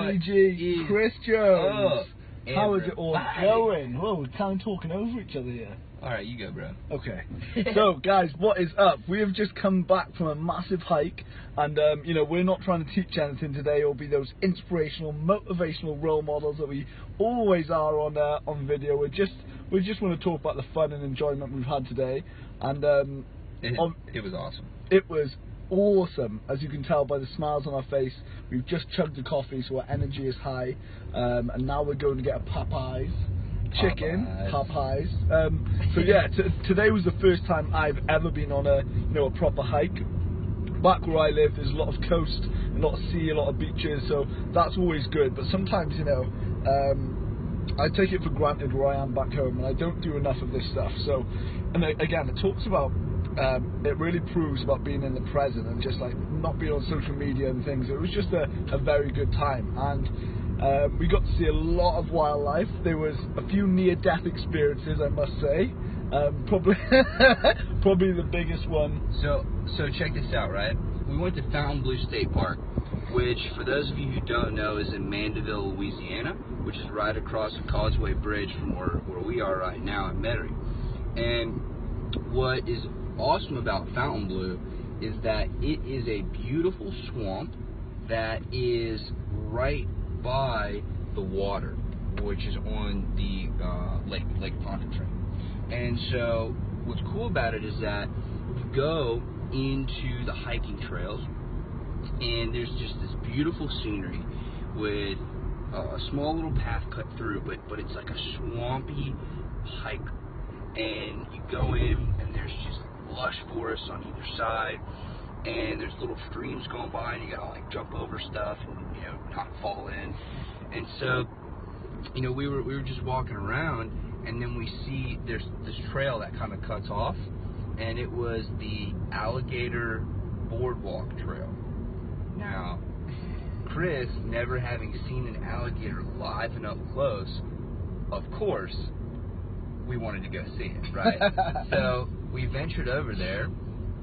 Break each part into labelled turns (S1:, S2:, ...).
S1: Johnny G, Chris Jones. How is it all going? Whoa, we're kind of talking over each other here.
S2: Alright, you go, bro.
S1: Okay. So, guys, what is up? We have just come back from a massive hike, and, you know, we're not trying to teach anything today or be those inspirational, motivational role models that we always are on video. We just want to talk about the fun and enjoyment we've had today, and
S2: it was awesome.
S1: It was awesome, as you can tell by the smiles on our face. We've just chugged a coffee, so our energy is high, and now we're going to get a Popeyes chicken. Popeyes. So yeah, today was the first time I've ever been on a proper hike. Back where I live, there's a lot of coast, a lot of sea, a lot of beaches, so that's always good. But sometimes, I take it for granted where I am back home, and I don't do enough of this stuff. So, and again, it talks about, it really proves about being in the present and just like not being on social media and things. It was just a very good time, and we got to see a lot of wildlife. There was a few near-death experiences, I must say. Probably the biggest one.
S2: So check this out, right? We went to Fontainebleau State Park, which, for those of you who don't know, is in Mandeville, Louisiana, which is right across the Causeway Bridge from where we are right now in Metairie. And what is awesome about Fontainebleau is that it is a beautiful swamp that is right by the water, which is on the Lake Pontchartrain. And so what's cool about it is that you go into the hiking trails, and there's just this beautiful scenery with a small little path cut through, but it's like a swampy hike. And you go in, and there's just lush forests on either side, and there's little streams going by, and you gotta like jump over stuff and not fall in. And so we were just walking around, and then we see there's this trail that kind of cuts off, and it was the alligator boardwalk trail. Now, Chris, never having seen an alligator live and up close, of course, we wanted to go see it, right? So we ventured over there,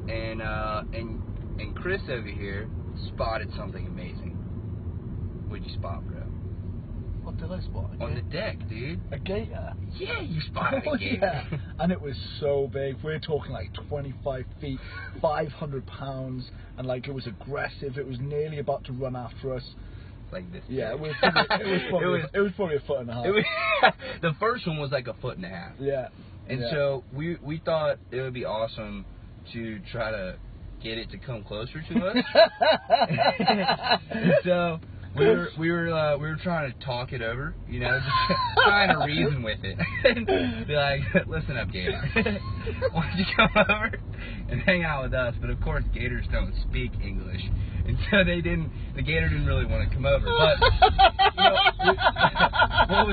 S2: and Chris over here spotted something amazing. What'd you spot, bro?
S1: What did I spot?
S2: On the deck, dude.
S1: A gator?
S2: Yeah, you spotted a gator.
S1: Yeah. And it was so big. We're talking like 25 feet, 500 pounds, and like it was aggressive. It was nearly about to run after us.
S2: Like this.
S1: Yeah, it was probably a foot and a half.
S2: The first one was like a foot and a half.
S1: Yeah.
S2: And so we thought it would be awesome to try to get it to come closer to us. And so we were trying to talk it over, just trying to reason with it. And be like, listen up, gator. Why don't you come over and hang out with us? But of course, gators don't speak English, and so the gator didn't really want to come over. But what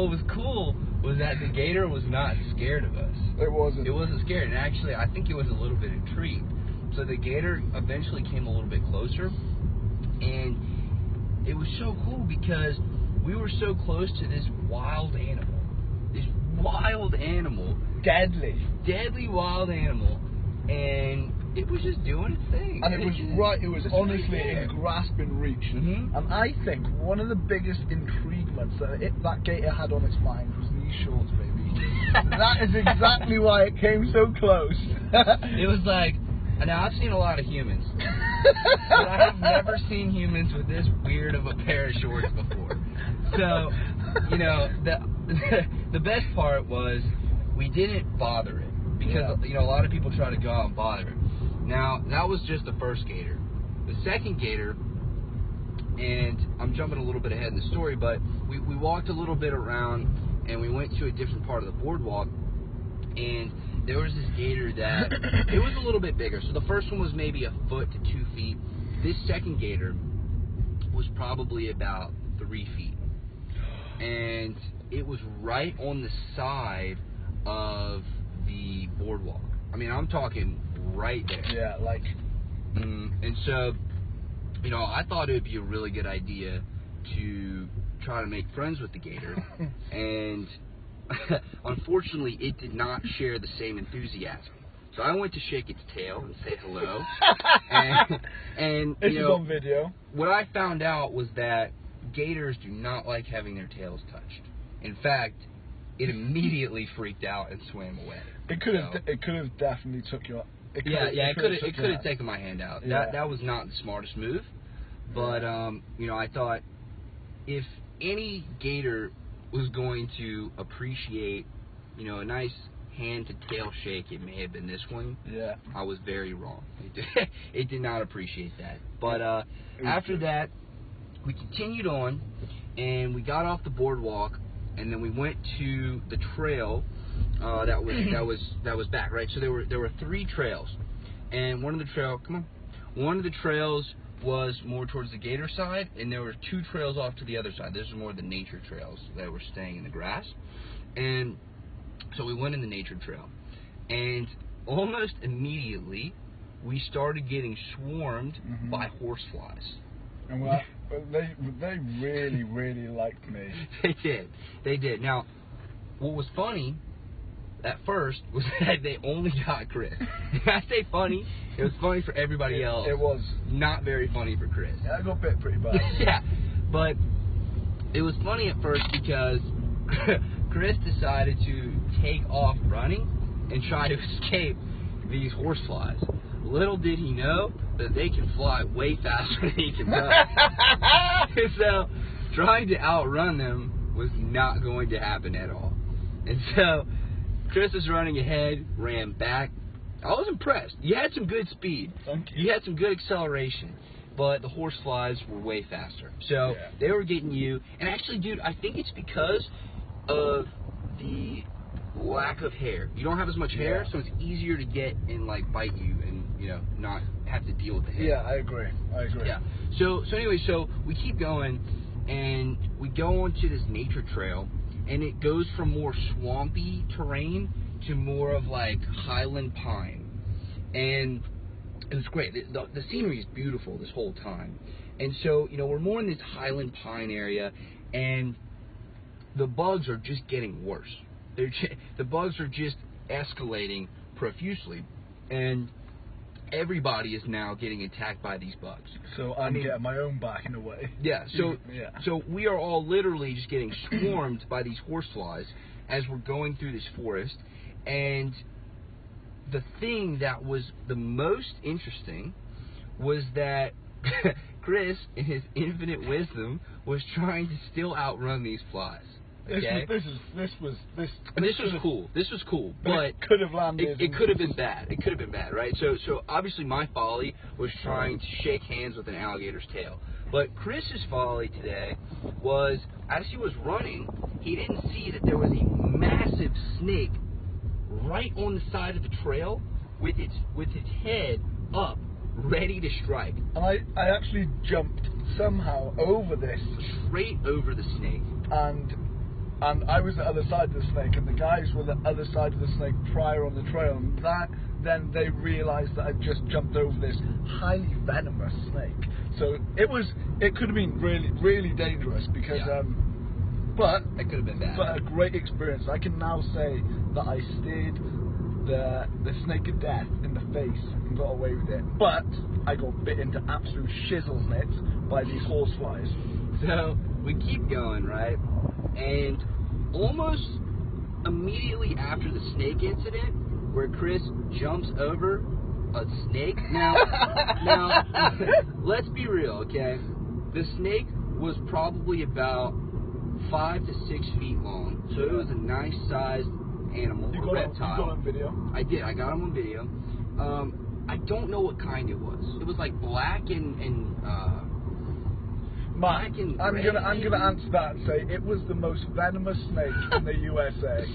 S2: was cool was that the gator was not scared of us.
S1: It wasn't.
S2: It wasn't scared, and actually, I think it was a little bit intrigued. So the gator eventually came a little bit closer, and it was so cool because we were so close to this wild animal. Deadly wild animal, and it was just doing its thing.
S1: And it was honestly in grasping reach.
S2: Mm-hmm.
S1: And I think one of the biggest intriguements that gator had on its mind was these shorts, baby. That is exactly why it came so close.
S2: It was like, now I've seen a lot of humans, but I have never seen humans with this weird of a pair of shorts before. So, the best part was we didn't bother it because a lot of people try to go out and bother it. Now that was just the first gator. The second gator, and I'm jumping a little bit ahead in the story, but we walked a little bit around, and we went to a different part of the boardwalk, and there was this gator that, it was a little bit bigger. So the first one was maybe a foot to 2 feet. This second gator was probably about 3 feet. And it was right on the side of the boardwalk. I mean, I'm talking right there.
S1: Yeah, like.
S2: And so, I thought it would be a really good idea to try to make friends with the gator. And unfortunately, it did not share the same enthusiasm. So I went to shake its tail and say hello. and
S1: this is on video.
S2: What I found out was that gators do not like having their tails touched. In fact, it immediately freaked out and swam away.
S1: It could have definitely took your.
S2: It could have taken my hand out.
S1: Yeah.
S2: That was not the smartest move, but you know, I thought if any gator was going to appreciate, you know, a nice hand to tail shake, it may have been this one.
S1: Yeah.
S2: I was very wrong. It did not appreciate that. But after that, we continued on, and we got off the boardwalk, and then we went to the trail that was back, right? So there were 3 trails, and one of the trails was more towards the gator side, and there were 2 trails off to the other side. Those were more the nature trails that were staying in the grass. And so we went in the nature trail, and almost immediately we started getting swarmed by horseflies.
S1: And they really, really liked me.
S2: They did. Now, what was funny at first was that they only got Chris. I say funny, it was funny for everybody else.
S1: It was
S2: not very funny for Chris.
S1: Yeah, I got bit pretty bad.
S2: Yeah, but it was funny at first because Chris decided to take off running and try to escape these horseflies. Little did he know that they can fly way faster than he can run. So trying to outrun them was not going to happen at all. And so Chris was running ahead, ran back. I was impressed. You had some good speed.
S1: Thank you.
S2: You had some good acceleration. But the horseflies were way faster. So they were getting you. And actually, dude, I think it's because of the lack of hair. You don't have as much hair, so it's easier to get and like bite you and, you know, not have to deal with the hair.
S1: Yeah, I agree.
S2: Yeah. So anyway, so we keep going, and we go onto this nature trail, and it goes from more swampy terrain to more of like highland pine. And it was great. The scenery is beautiful this whole time. And so, you know, we're more in this highland pine area, and the bugs are just getting worse. The bugs are just escalating profusely, and everybody is now getting attacked by these bugs.
S1: So I'm getting my own back in a way.
S2: Yeah. So we are all literally just getting swarmed by these horseflies as we're going through this forest. And the thing that was the most interesting was that Chris, in his infinite wisdom, was trying to still outrun these flies. Okay?
S1: This was
S2: cool. This was cool, but
S1: it could have landed.
S2: It could have been bad. It could have been bad, right? So obviously my folly was trying to shake hands with an alligator's tail. But Chris's folly today was, as he was running, he didn't see that there was a massive snake right on the side of the trail with its head up, ready to strike.
S1: And I actually jumped somehow over this.
S2: Straight over the snake.
S1: And I was the other side of the snake, and the guys were the other side of the snake prior on the trail, and then they realised that I just jumped over this highly venomous snake. So it could have been really, really dangerous because, but
S2: it could have been bad.
S1: But a great experience. I can now say that I steered the snake of death in the face and got away with it. But I got bit into absolute shizzle nits by these horseflies.
S2: So we keep going, right? And almost immediately after the snake incident, where Chris jumps over a snake. Now, let's be real, okay? The snake was probably about 5 to 6 feet long, so it was a nice sized animal, a reptile.
S1: You got it on video?
S2: I did. I got him on video. I don't know what kind it was. It was like black and
S1: Matt, I'm gonna answer that and say it was the most venomous snake in the USA.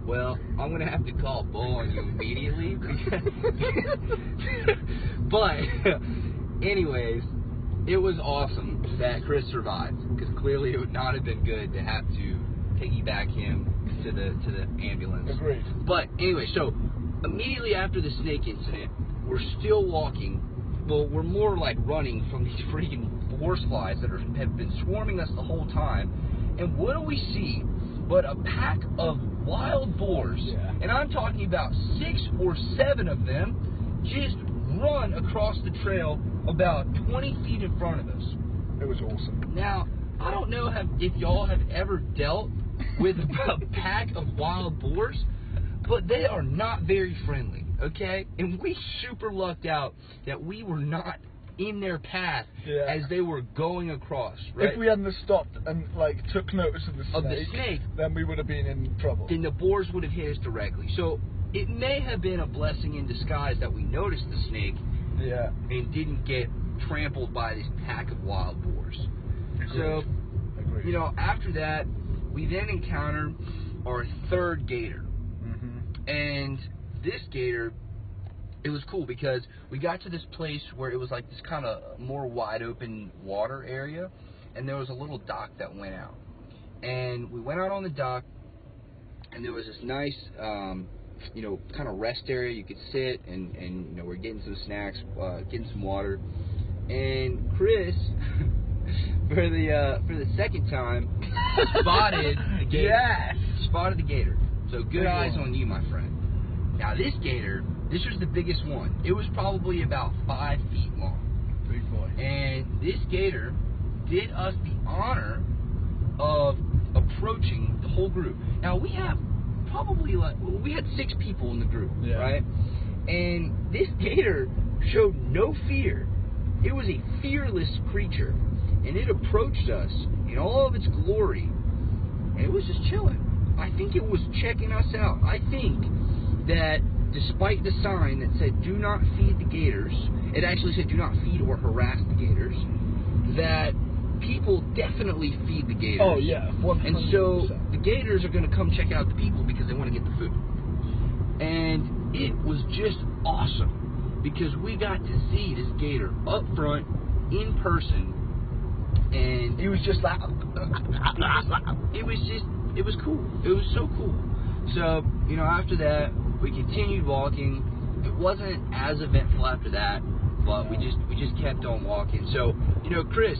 S2: Well, I'm gonna have to call bull on you immediately. But, anyways, it was awesome that Chris survived, because clearly it would not have been good to have to piggyback him to the ambulance.
S1: Agreed.
S2: But anyway, so immediately after the snake incident, we're still walking. Well, we're more like running from these freaking horseflies that have been swarming us the whole time. And what do we see but a pack of wild boars?
S1: Yeah.
S2: And I'm talking about 6 or 7 of them just run across the trail about 20 feet in front of us.
S1: It was awesome.
S2: Now, I don't know if y'all have ever dealt with a pack of wild boars, but they are not very friendly, okay? And we super lucked out that we were not in their path as they were going across, right?
S1: If we hadn't stopped and like took notice of the snake, then we would have been in trouble.
S2: Then the boars would have hit us directly. So it may have been a blessing in disguise that we noticed the snake and didn't get trampled by this pack of wild boars.
S1: Agreed.
S2: So,
S1: Agreed.
S2: you know, after that, we then encountered our third gator. And this gator, it was cool because we got to this place where it was like this kind of more wide open water area, and there was a little dock that went out. And we went out on the dock, and there was this nice, you know, kind of rest area. You could sit, and you know, we're getting some snacks, getting some water. And Chris, for the second time, spotted the gator.
S1: Yes!
S2: Spotted the gator. So good eyes on you, my friend. Now this gator, this was the biggest one. It was probably about 5 feet long.
S1: Big boy.
S2: And this gator did us the honor of approaching the whole group. Now we have probably we had 6 people in the group, right? And this gator showed no fear. It was a fearless creature, and it approached us in all of its glory, and it was just chilling. I think it was checking us out. I think that despite the sign that said do not feed the gators, it actually said do not feed or harass the gators, that people definitely feed the gators.
S1: Oh yeah, 100%.
S2: And so the gators are going to come check out the people because they want to get the food. And it was just awesome because we got to see this gator up front in person, and
S1: he was just like
S2: it was cool. It was so cool. So, you know, after that, we continued walking. It wasn't as eventful after that, but we just kept on walking. So, you know, Chris,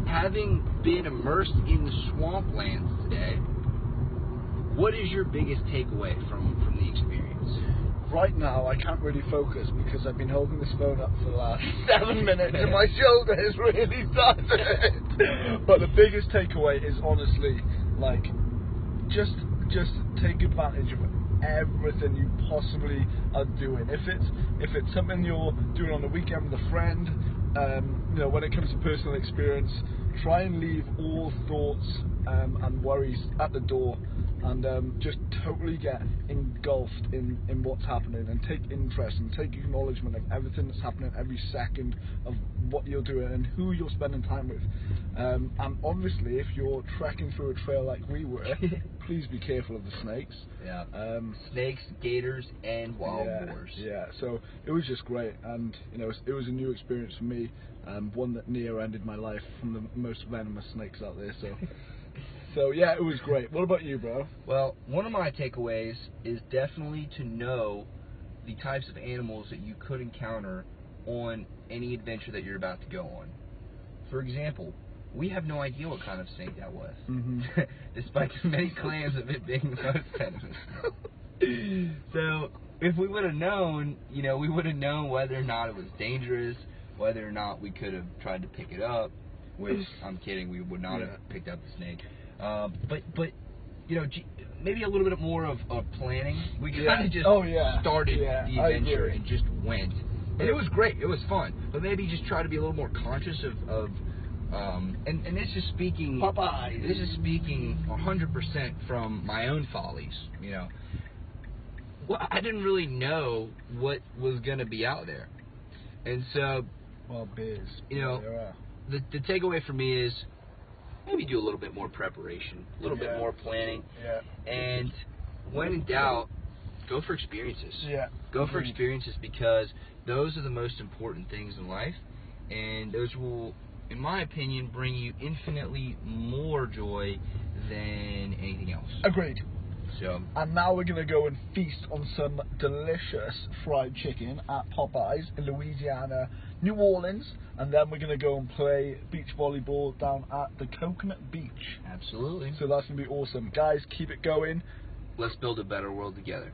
S2: having been immersed in the swamplands today, what is your biggest takeaway from the experience?
S1: Right now, I can't really focus because I've been holding this phone up for the last 7 minutes and my shoulder is really tired. But the biggest takeaway is honestly, like, just take advantage of everything you possibly are doing. If it's something you're doing on the weekend with a friend, you know, when it comes to personal experience, try and leave all thoughts and worries at the door, and just totally get engulfed in what's happening, and take interest and take acknowledgement of everything that's happening every second of what you're doing and who you're spending time with. And obviously, if you're trekking through a trail like we were, please be careful of the snakes.
S2: Yeah. Snakes, gators, and wild boars.
S1: Yeah. So it was just great, and you know, it was a new experience for me, one that near ended my life from the most venomous snakes out there. So. So yeah, it was great. What about you, bro?
S2: Well, one of my takeaways is definitely to know the types of animals that you could encounter on any adventure that you're about to go on. For example, we have no idea what kind of snake that was, despite the many claims of it being the most venomous. So if we would have known, you know, we would have known whether or not it was dangerous, whether or not we could have tried to pick it up, which I'm kidding, we would not have picked up the snake. But you know, maybe a little bit more of planning. We kind of just started the adventure and just went. And it was great. It was fun. But maybe just try to be a little more conscious of and this is speaking
S1: Popeyes.
S2: This is speaking 100% from my own follies, you know. Well, I didn't really know what was going to be out there. And so,
S1: well, biz.
S2: You know, the takeaway for me is maybe do a little bit more preparation, a little bit more planning, and when in doubt, go for experiences. Go for experiences, because those are the most important things in life, and those will, in my opinion, bring you infinitely more joy than anything else.
S1: Agreed.
S2: So,
S1: and now we're going to go and feast on some delicious fried chicken at Popeyes in Louisiana, New Orleans, and then we're going to go and play beach volleyball down at the Coconut Beach.
S2: Absolutely.
S1: So that's going to be awesome. Guys, keep it going.
S2: Let's build a better world together.